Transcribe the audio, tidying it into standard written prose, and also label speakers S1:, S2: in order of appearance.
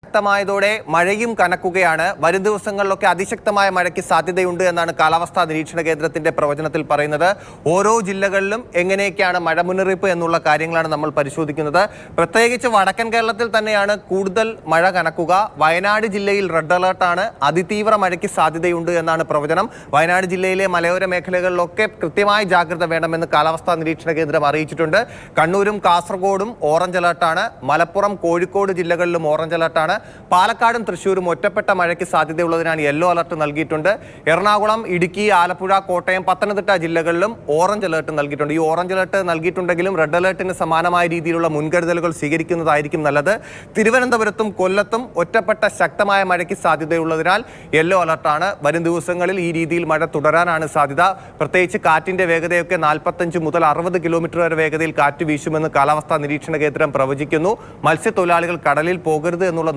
S1: ശക്തമായതോടെ മഴയും കനക്കുകയാണ്. വരും ദിവസങ്ങളിലൊക്കെ അതിശക്തമായ മഴയ്ക്ക് സാധ്യതയുണ്ട് എന്നാണ് കാലാവസ്ഥാ നിരീക്ഷണ കേന്ദ്രത്തിന്റെ പ്രവചനത്തിൽ പറയുന്നത്. ഓരോ ജില്ലകളിലും എങ്ങനെയൊക്കെയാണ് മഴ മുന്നറിയിപ്പ് എന്നുള്ള കാര്യങ്ങളാണ് നമ്മൾ പരിശോധിക്കുന്നത്. പ്രത്യേകിച്ച് വടക്കൻ കേരളത്തിൽ തന്നെയാണ് കൂടുതൽ മഴ കനക്കുക. വയനാട് ജില്ലയിൽ റെഡ് അലർട്ടാണ്. അതിതീവ്ര മഴയ്ക്ക് സാധ്യതയുണ്ട് എന്നാണ് പ്രവചനം. വയനാട് ജില്ലയിലെ മലയോര മേഖലകളിലൊക്കെ കൃത്യമായ ജാഗ്രത വേണമെന്ന് കാലാവസ്ഥാ നിരീക്ഷണ കേന്ദ്രം അറിയിച്ചിട്ടുണ്ട്. കണ്ണൂരും കാസർഗോഡും ഓറഞ്ച് അലർട്ടാണ്. മലപ്പുറം, കോഴിക്കോട് ജില്ലകളിലും ഓറഞ്ച് അലർട്ടാണ്. പാലക്കാടും തൃശ്ശൂരും ഒറ്റപ്പെട്ട മഴയ്ക്ക് സാധ്യതയുള്ളതിനാണ് യെല്ലോ അലർട്ട് നൽകിയിട്ടുണ്ട്. എറണാകുളം, ഇടുക്കി, ആലപ്പുഴ, കോട്ടയം, പത്തനംതിട്ട ജില്ലകളിലും ഓറഞ്ച് അലർട്ട് നൽകിയിട്ടുണ്ട്. ഈ ഓറഞ്ച് അലർട്ട് നൽകിയിട്ടുണ്ടെങ്കിലും റെഡ് അലർട്ടിന് സമാനമായ രീതിയിലുള്ള മുൻകരുതലുകൾ സ്വീകരിക്കുന്നതായിരിക്കും നല്ലത്. തിരുവനന്തപുരത്തും കൊല്ലത്തും ഒറ്റപ്പെട്ട ശക്തമായ മഴയ്ക്ക് സാധ്യതയുള്ളതിനാൽ യെല്ലോ അലർട്ടാണ്. വരും ദിവസങ്ങളിൽ ഈ രീതിയിൽ മഴ തുടരാനാണ് സാധ്യത. പ്രത്യേകിച്ച് കാറ്റിന്റെ വേഗതയൊക്കെ 45 മുതൽ 60 കിലോമീറ്റർ വരെ വേഗതയിൽ കാറ്റ് വീശുമെന്ന് കാലാവസ്ഥാ നിരീക്ഷണ കേന്ദ്രം പ്രവചിക്കുന്നു. മത്സ്യത്തൊഴിലാളികൾ കടലിൽ പോകരുത് എന്നുള്ള